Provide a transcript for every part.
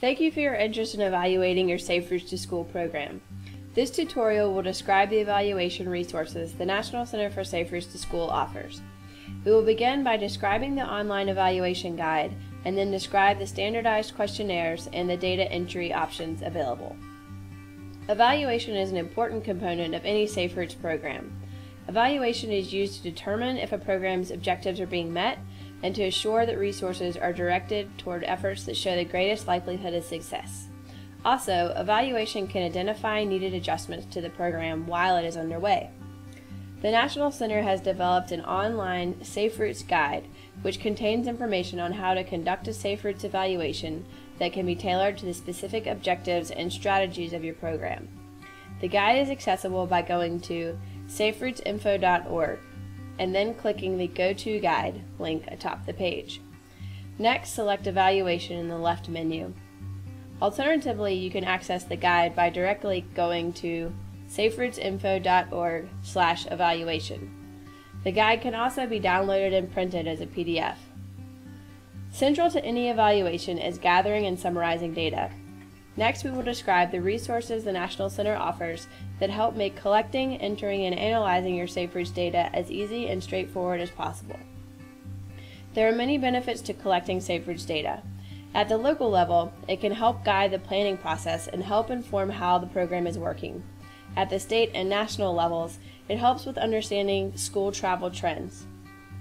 Thank you for your interest in evaluating your Safe Routes to School program. This tutorial will describe the evaluation resources the National Center for Safe Routes to School offers. We will begin by describing the online evaluation guide and then describe the standardized questionnaires and the data entry options available. Evaluation is an important component of any Safe Routes program. Evaluation is used to determine if a program's objectives are being met and to assure that resources are directed toward efforts that show the greatest likelihood of success. Also, evaluation can identify needed adjustments to the program while it is underway. The National Center has developed an online Safe Routes guide, which contains information on how to conduct a Safe Routes evaluation that can be tailored to the specific objectives and strategies of your program. The guide is accessible by going to saferoutesinfo.org and then clicking the Go To Guide link atop the page. Next, select Evaluation in the left menu. Alternatively, you can access the guide by directly going to saferoutesinfo.org/evaluation. The guide can also be downloaded and printed as a PDF. Central to any evaluation is gathering and summarizing data. Next, we will describe the resources the National Center offers that help make collecting, entering, and analyzing your Safe Routes data as easy and straightforward as possible. There are many benefits to collecting Safe Routes data. At the local level, it can help guide the planning process and help inform how the program is working. At the state and national levels, it helps with understanding school travel trends.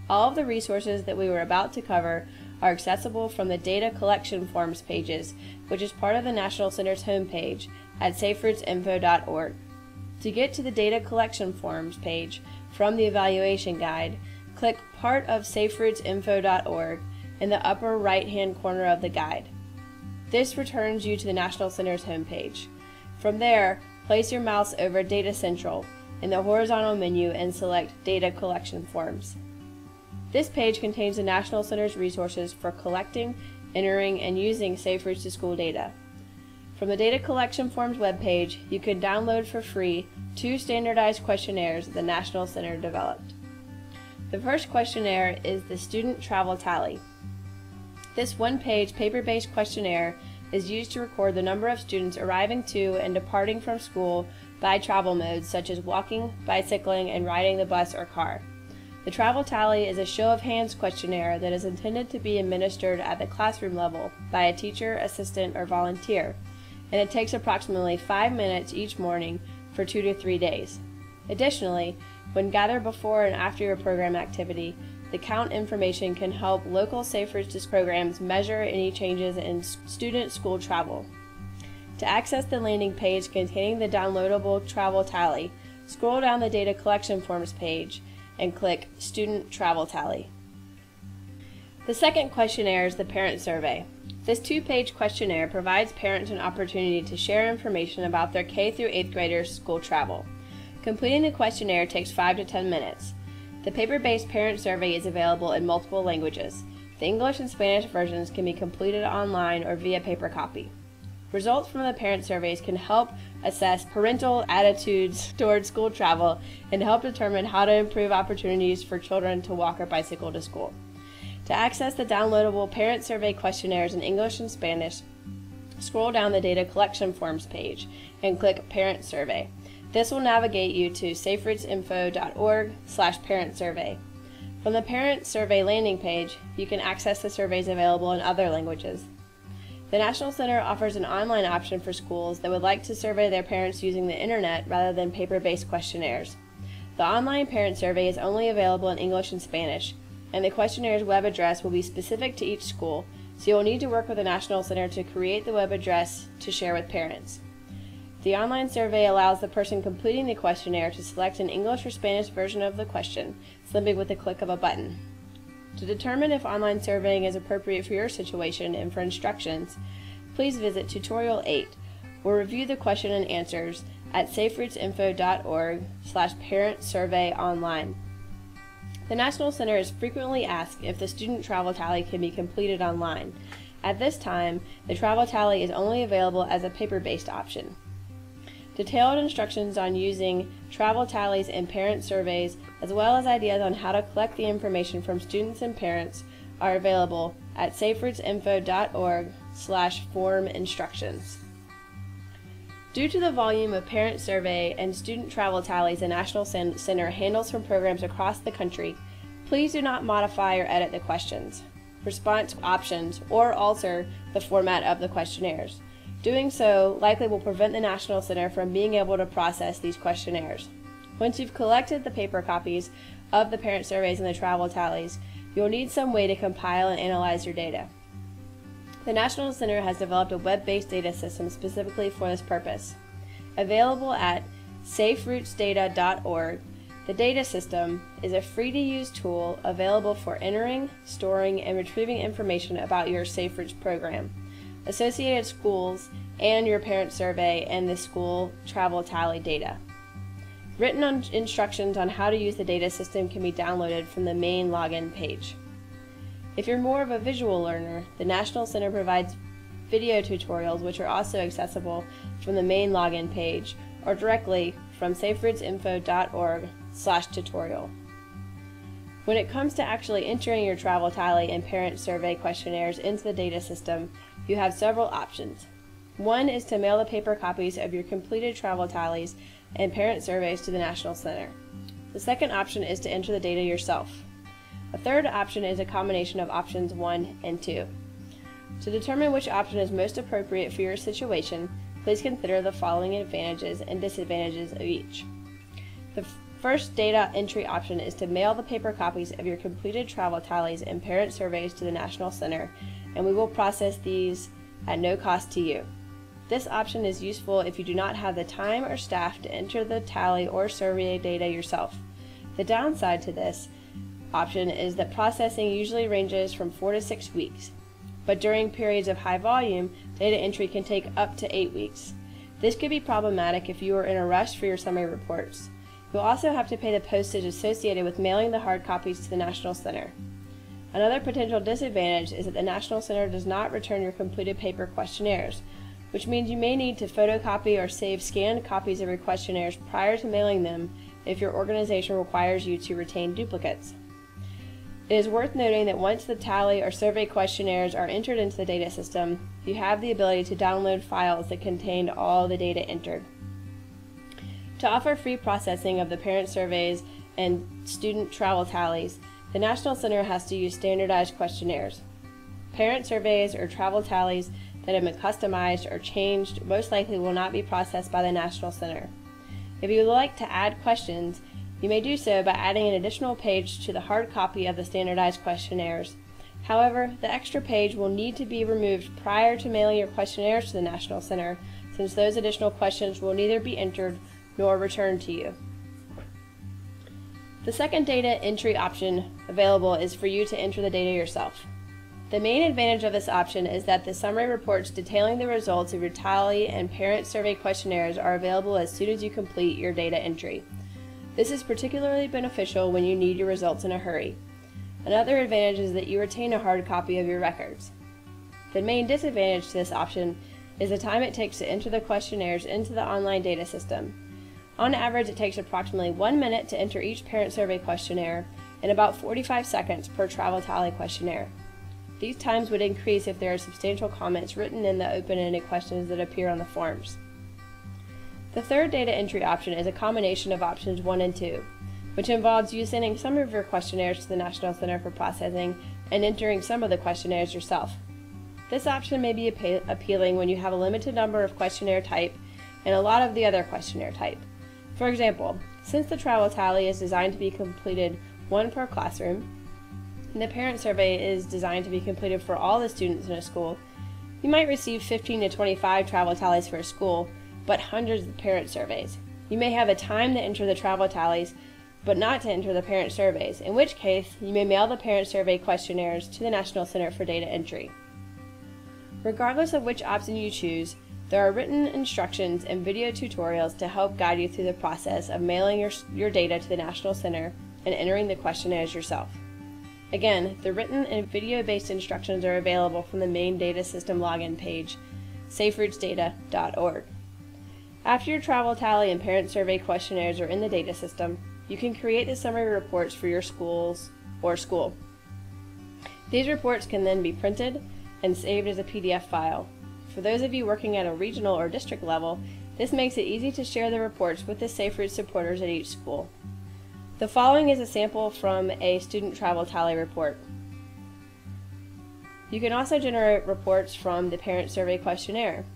All of the resources that we were about to cover are accessible from the Data Collection Forms pages, which is part of the National Center's homepage at saferoutesinfo.org. To get to the Data Collection Forms page from the evaluation guide, click part of saferoutesinfo.org in the upper right-hand corner of the guide. This returns you to the National Center's homepage. From there, place your mouse over Data Central in the horizontal menu and select Data Collection Forms. This page contains the National Center's resources for collecting, entering, and using Safe Routes to School data. From the Data Collection Forms webpage, you can download for free 2 standardized questionnaires the National Center developed. The first questionnaire is the Student Travel Tally. This one-page paper-based questionnaire is used to record the number of students arriving to and departing from school by travel modes such as walking, bicycling, and riding the bus or car. The Travel Tally is a show-of-hands questionnaire that is intended to be administered at the classroom level by a teacher, assistant, or volunteer, and it takes approximately 5 minutes each morning for 2 to 3 days. Additionally, when gathered before and after your program activity, the count information can help local Safe Routes programs measure any changes in student school travel. To access the landing page containing the downloadable Travel Tally, scroll down the Data Collection Forms page and click Student Travel Tally. The second questionnaire is the Parent Survey. This 2-page questionnaire provides parents an opportunity to share information about their K through 8th graders' school travel. Completing the questionnaire takes 5 to 10 minutes. The paper-based Parent Survey is available in multiple languages. The English and Spanish versions can be completed online or via paper copy. Results from the parent surveys can help assess parental attitudes toward school travel and help determine how to improve opportunities for children to walk or bicycle to school. To access the downloadable parent survey questionnaires in English and Spanish, scroll down the Data Collection Forms page and click Parent Survey. This will navigate you to saferoutesinfo.org/parent survey. From the Parent Survey landing page, you can access the surveys available in other languages. The National Center offers an online option for schools that would like to survey their parents using the internet rather than paper-based questionnaires. The online parent survey is only available in English and Spanish, and the questionnaires web address will be specific to each school, so you'll need to work with the National Center to create the web address to share with parents. The online survey allows the person completing the questionnaire to select an English or Spanish version of the question, simply with the click of a button. To determine if online surveying is appropriate for your situation and for instructions, please visit Tutorial 8 or review the question and answers at saferoutesinfo.org/parent survey online. The National Center is frequently asked if the Student Travel Tally can be completed online. At this time, the Travel Tally is only available as a paper-based option. Detailed instructions on using travel tallies and parent surveys, as well as ideas on how to collect the information from students and parents, are available at saferootsinfo.org/form instructions. Due to the volume of parent survey and student travel tallies the National Center handles from programs across the country, please do not modify or edit the questions, response options, or alter the format of the questionnaires. Doing so likely will prevent the National Center from being able to process these questionnaires. Once you've collected the paper copies of the parent surveys and the travel tallies, you'll need some way to compile and analyze your data. The National Center has developed a web-based data system specifically for this purpose. Available at saferootsdata.org, the data system is a free-to-use tool available for entering, storing, and retrieving information about your Safe Roots program, associated schools, and your parent survey and the school travel tally data. Written instructions on how to use the data system can be downloaded from the main login page. If you're more of a visual learner, the National Center provides video tutorials which are also accessible from the main login page or directly from saferootsinfo.org/tutorial. When it comes to actually entering your travel tally and parent survey questionnaires into the data system, you have several options. One is to mail the paper copies of your completed travel tallies and parent surveys to the National Center. The second option is to enter the data yourself. A third option is a combination of options 1 and 2. To determine which option is most appropriate for your situation, please consider the following advantages and disadvantages of each. The first data entry option is to mail the paper copies of your completed travel tallies and parent surveys to the National Center, and we will process these at no cost to you. This option is useful if you do not have the time or staff to enter the tally or survey data yourself. The downside to this option is that processing usually ranges from 4 to 6 weeks, but during periods of high volume, data entry can take up to 8 weeks. This could be problematic if you are in a rush for your summary reports. You'll also have to pay the postage associated with mailing the hard copies to the National Center. Another potential disadvantage is that the National Center does not return your completed paper questionnaires, which means you may need to photocopy or save scanned copies of your questionnaires prior to mailing them if your organization requires you to retain duplicates. It is worth noting that once the tally or survey questionnaires are entered into the data system, you have the ability to download files that contain all the data entered. To offer free processing of the parent surveys and student travel tallies, the National Center has to use standardized questionnaires. Parent surveys or travel tallies that have been customized or changed most likely will not be processed by the National Center. If you would like to add questions, you may do so by adding an additional page to the hard copy of the standardized questionnaires. However, the extra page will need to be removed prior to mailing your questionnaires to the National Center, since those additional questions will neither be entered nor returned to you. The second data entry option available is for you to enter the data yourself. The main advantage of this option is that the summary reports detailing the results of your tally and parent survey questionnaires are available as soon as you complete your data entry. This is particularly beneficial when you need your results in a hurry. Another advantage is that you retain a hard copy of your records. The main disadvantage to this option is the time it takes to enter the questionnaires into the online data system. On average, it takes approximately 1 minute to enter each parent survey questionnaire and about 45 seconds per travel tally questionnaire. These times would increase if there are substantial comments written in the open-ended questions that appear on the forms. The third data entry option is a combination of options 1 and 2, which involves you sending some of your questionnaires to the National Center for processing and entering some of the questionnaires yourself. This option may be appealing when you have a limited number of questionnaire type and a lot of the other questionnaire type. For example, since the travel tally is designed to be completed 1 per classroom, and the parent survey is designed to be completed for all the students in a school, you might receive 15 to 25 travel tallies for a school, but hundreds of parent surveys. You may have the time to enter the travel tallies, but not to enter the parent surveys, in which case you may mail the parent survey questionnaires to the National Center for Data Entry. Regardless of which option you choose, there are written instructions and video tutorials to help guide you through the process of mailing your data to the National Center and entering the questionnaires yourself. Again, the written and video-based instructions are available from the main data system login page, saferootsdata.org. After your travel tally and parent survey questionnaires are in the data system, you can create the summary reports for your schools or school. These reports can then be printed and saved as a PDF file. For those of you working at a regional or district level, this makes it easy to share the reports with the Safe Routes supporters at each school. The following is a sample from a student travel tally report. You can also generate reports from the parent survey questionnaire.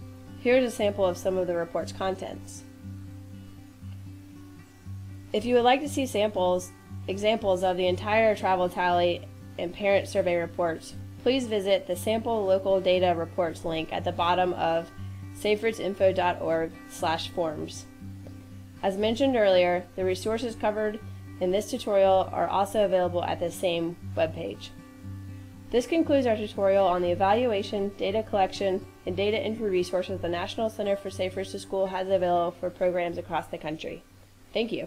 Here's a sample of some of the report's contents. If you would like to see examples of the entire travel tally and parent survey reports, please visit the Sample Local Data Reports link at the bottom of saferoutsinfo.org/forms. As mentioned earlier, the resources covered in this tutorial are also available at the same webpage. This concludes our tutorial on the evaluation, data collection, and data entry resources the National Center for Safe Routes to School has available for programs across the country. Thank you.